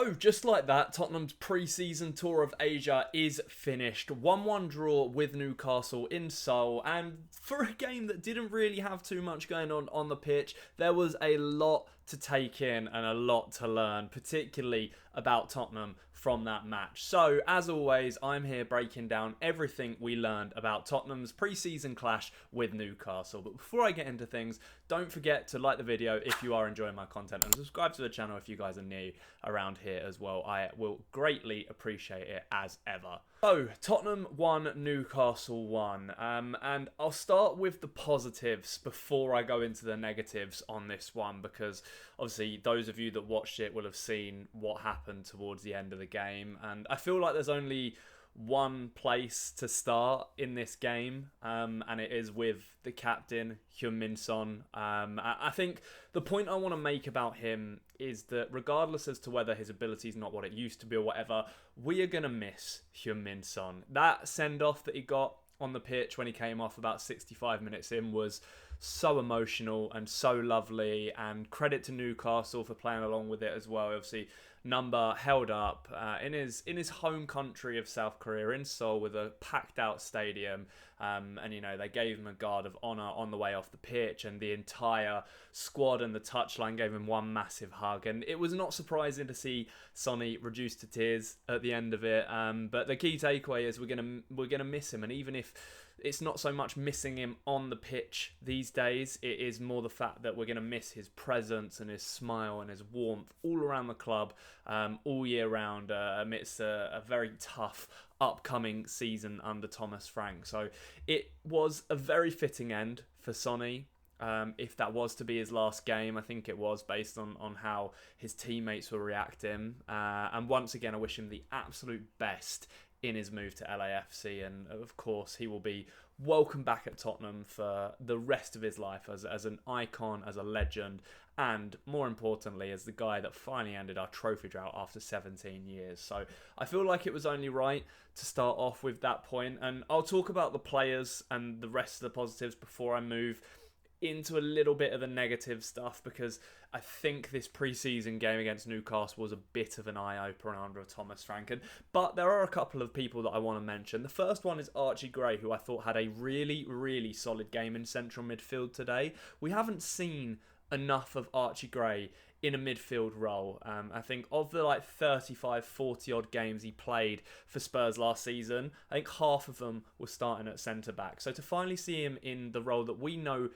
So, just like that, Tottenham's pre-season tour of Asia is finished. 1-1 draw with Newcastle in Seoul, and for a game that didn't really have too much going on the pitch, there was a lot to take in and a lot to learn, particularly about Tottenham from that match. So, as always, I'm here breaking down everything we learned about Tottenham's pre-season clash with Newcastle. But before I get into things, don't forget to like the video if you are enjoying my content and subscribe to the channel if you guys are new around here as well. I will greatly appreciate it as ever. So, Tottenham 1, Newcastle 1. And I'll start with the positives before I go into the negatives on this one, because obviously those of you that watched it will have seen what happened towards the end of the game. And I feel like there's only one place to start in this game, and it is with the captain, Heung-min Son. I think the point I want to make about him is that regardless as to whether his ability is not what it used to be or whatever, we are going to miss Heung-min Son. That send-off that he got on the pitch when he came off about 65 minutes in was so emotional and so lovely, and credit to Newcastle for playing along with it as well. Obviously, number held up in his home country of South Korea, in Seoul, with a packed out stadium, and you know, they gave him a guard of honour on the way off the pitch, and the entire squad and the touchline gave him one massive hug, and it was not surprising to see Sonny reduced to tears at the end of it. But the key takeaway is we're gonna miss him, and even if it's not so much missing him on the pitch these days, it is more the fact that we're going to miss his presence and his smile and his warmth all around the club all year round, amidst a very tough upcoming season under Thomas Frank. So it was a very fitting end for Sonny. If that was to be his last game, I think it was, based on how his teammates were reacting. And once again, I wish him the absolute best in his move to LAFC, and of course he will be welcome back at Tottenham for the rest of his life as an icon, as a legend, and more importantly as the guy that finally ended our trophy drought after 17 years. So I feel like it was only right to start off with that point, and I'll talk about the players and the rest of the positives before I move into a little bit of the negative stuff, because I think this pre-season game against Newcastle was a bit of an eye-opener under Thomas Frank. But there are a couple of people that I want to mention. The first one is Archie Gray, who I thought had a really, really solid game in central midfield today. We haven't seen enough of Archie Gray in a midfield role. I think of the 35, 40 odd games he played for Spurs last season, I think half of them were starting at centre-back. So to finally see him in the role that we know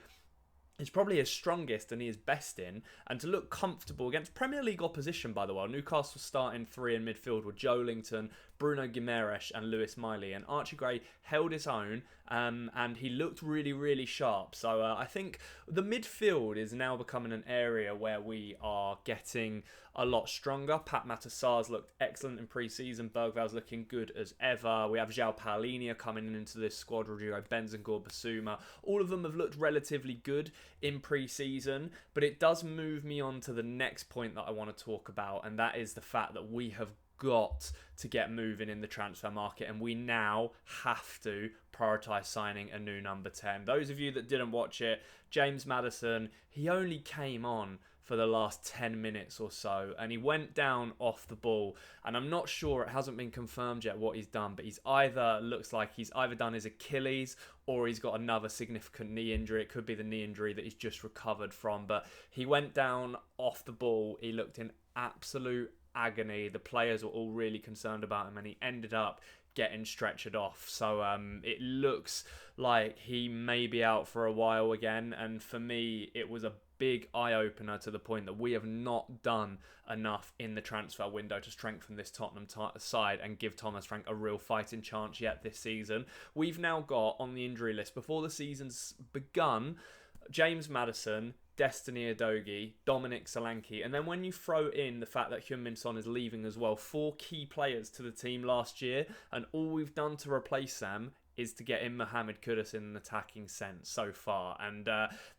is probably his strongest and he is best in, and to look comfortable against Premier League opposition, by the way. Newcastle starting three in midfield with Joelinton, Bruno Guimaraes and Lewis Miley, and Archie Gray held his own, and he looked really, really sharp. So I think the midfield is now becoming an area where we are getting a lot stronger. Pat Matasar's looked excellent in pre-season. Bergval's looking good as ever. We have João Paulinho coming into this squad, Rodrigo Benzema, Basuma. All of them have looked relatively good in pre-season, but it does move me on to the next point that I want to talk about, and that is the fact that we have got to get moving in the transfer market, and we now have to prioritise signing a new number 10. Those of you that didn't watch it, James Maddison, he only came on for the last 10 minutes or so, and he went down off the ball, and I'm not sure, it hasn't been confirmed yet what he's done, but looks like he's either done his Achilles or he's got another significant knee injury. It could be the knee injury that he's just recovered from, but he went down off the ball. He looked in absolute agony. The players were all really concerned about him, and he ended up getting stretchered off. So it looks like he may be out for a while again, and for me it was a big eye-opener to the point that we have not done enough in the transfer window to strengthen this Tottenham side and give Thomas Frank a real fighting chance yet this season. We've now got on the injury list, before the season's begun, James Maddison, Destiny Udogie, Dominic Solanke, and then when you throw in the fact that Heung-min Son is leaving as well, 4 key players to the team last year, and all we've done to replace them is to get in Mohamed Kudus in an attacking sense so far, and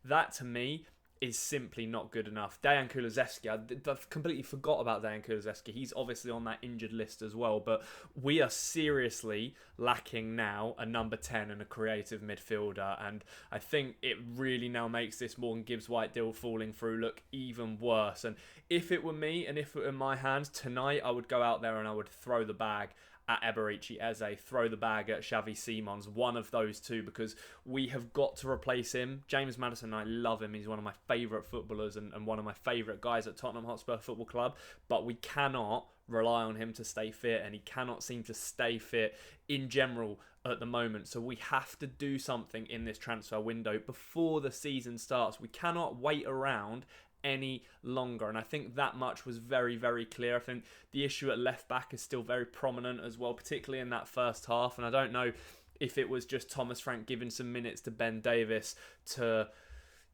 that to me is simply not good enough. Dejan Kulusevski, I've completely forgot about Dejan Kulusevski. He's obviously on that injured list as well, but we are seriously lacking now a number 10 and a creative midfielder, and I think it really now makes this Morgan Gibbs-White deal falling through look even worse. And if it were me and if it were in my hands tonight, I would go out there and I would throw the bag at Eberechi Eze, throw the bag at Xavi Simons, one of those two, because we have got to replace him. James Maddison, I love him. He's one of my favourite footballers and one of my favourite guys at Tottenham Hotspur Football Club, but we cannot rely on him to stay fit, and he cannot seem to stay fit in general at the moment. So we have to do something in this transfer window before the season starts. We cannot wait around any longer, and I think that much was very, very clear. I think the issue at left back is still very prominent as well, particularly in that first half, and I don't know if it was just Thomas Frank giving some minutes to Ben Davies to,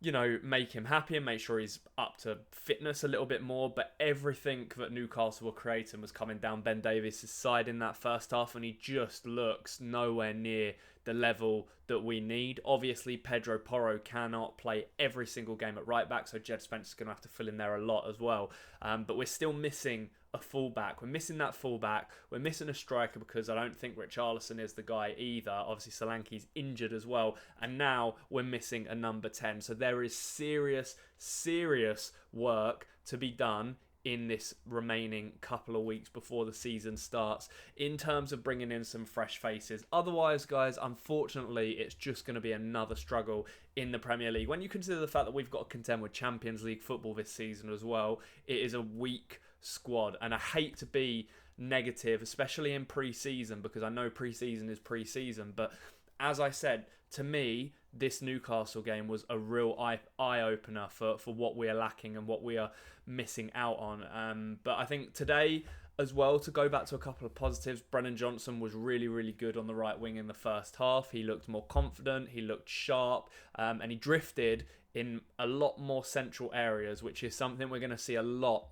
you know, make him happy and make sure he's up to fitness a little bit more, but everything that Newcastle were creating was coming down Ben Davies' side in that first half, and he just looks nowhere near the level that we need. Obviously, Pedro Porro cannot play every single game at right back, so Jed Spencer's going to have to fill in there a lot as well. But we're still missing a fullback. We're missing that fullback. We're missing a striker because I don't think Richarlison is the guy either. Obviously, Solanke's injured as well. And now we're missing a number 10. So there is serious, serious work to be done in this remaining couple of weeks before the season starts in terms of bringing in some fresh faces. Otherwise, guys, unfortunately, it's just going to be another struggle in the Premier League. When you consider the fact that we've got to contend with Champions League football this season as well, it is a weak squad. And I hate to be negative, especially in pre-season, because I know pre-season is pre-season, but as I said, to me, this Newcastle game was a real eye-opener for what we are lacking and what we are missing out on. But I think today as well, to go back to a couple of positives, Brennan Johnson was really, really good on the right wing in the first half. He looked more confident, he looked sharp, and he drifted in a lot more central areas, which is something we're going to see a lot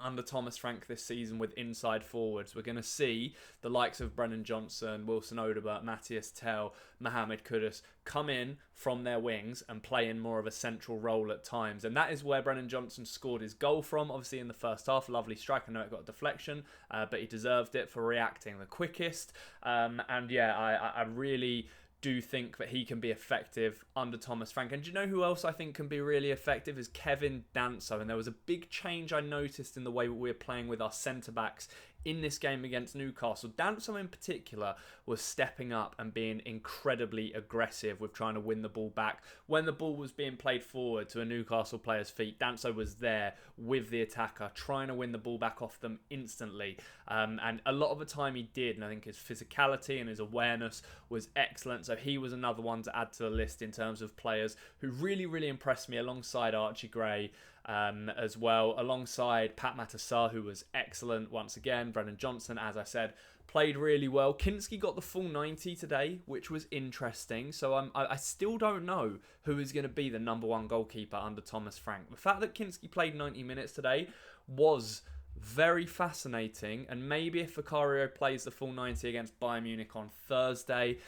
under Thomas Frank this season with inside forwards. We're going to see the likes of Brennan Johnson, Wilson Odobert, Matthias Tell, Mohamed Kudus come in from their wings and play in more of a central role at times. And that is where Brennan Johnson scored his goal from, obviously in the first half. Lovely strike. I know it got a deflection, but he deserved it for reacting the quickest. And yeah, I really do think that he can be effective under Thomas Frank. And do you know who else I think can be really effective is Kevin Danso. And there was a big change I noticed in the way we're playing with our centre-backs in this game against Newcastle. Danso in particular was stepping up and being incredibly aggressive with trying to win the ball back. When the ball was being played forward to a Newcastle player's feet, Danso was there with the attacker, trying to win the ball back off them instantly. And a lot of the time he did, and I think his physicality and his awareness was excellent. So he was another one to add to the list in terms of players who really, really impressed me alongside Archie Gray. As well, alongside Pat Matassar, who was excellent once again. Brennan Johnson, as I said, played really well. Kinski got the full 90 today, which was interesting. So I still don't know who is going to be the number one goalkeeper under Thomas Frank. The fact that Kinski played 90 minutes today was very fascinating, and maybe if Vicario plays the full 90 against Bayern Munich on Thursday,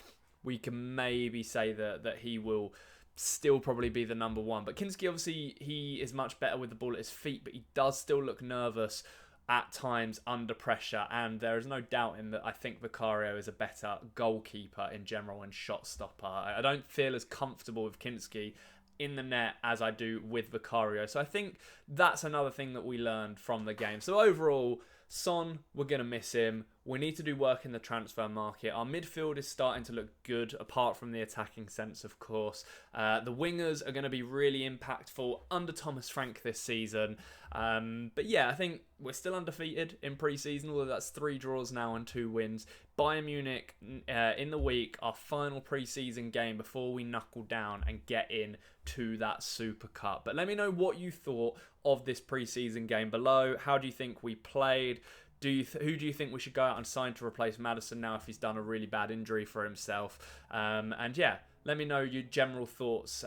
we can maybe say that he will still probably be the number one. But Kinski, obviously, he is much better with the ball at his feet, but he does still look nervous at times under pressure. And there is no doubt in that I think Vicario is a better goalkeeper in general and shot stopper. I don't feel as comfortable with Kinski in the net as I do with Vicario. So I think that's another thing that we learned from the game. So overall, Son, we're going to miss him. We need to do work in the transfer market. Our midfield is starting to look good, apart from the attacking sense, of course. The wingers are going to be really impactful under Thomas Frank this season. But yeah, I think we're still undefeated in pre-season, although that's 3 draws now and 2 wins. Bayern Munich in the week, our final pre-season game before we knuckle down and get in to that Super Cup. But let me know what you thought of this pre-season game below. How do you think we played? Who do you think we should go out and sign to replace Maddison now if he's done a really bad injury for himself? And yeah, let me know your general thoughts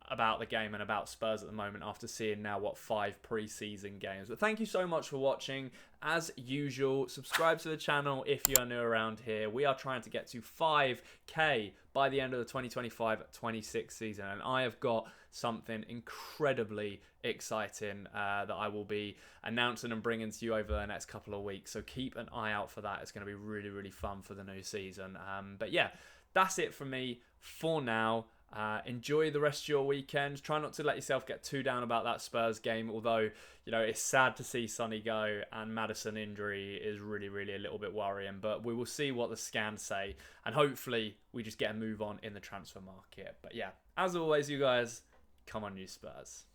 about the game and about Spurs at the moment after seeing now, 5 pre-season games. But thank you so much for watching. As usual, subscribe to the channel if you are new around here. We are trying to get to 5k by the end of the 2025-26 season, and I have got something incredibly exciting that I will be announcing and bringing to you over the next couple of weeks, so keep an eye out for that. It's going to be really, really fun for the new season. But yeah, that's it from me for now. Enjoy the rest of your weekend. Try not to let yourself get too down about that Spurs game, although, you know, it's sad to see Sonny go, and Maddison injury is really, really a little bit worrying, but we will see what the scans say, and hopefully we just get a move on in the transfer market. But yeah, as always, you guys, come on, you Spurs.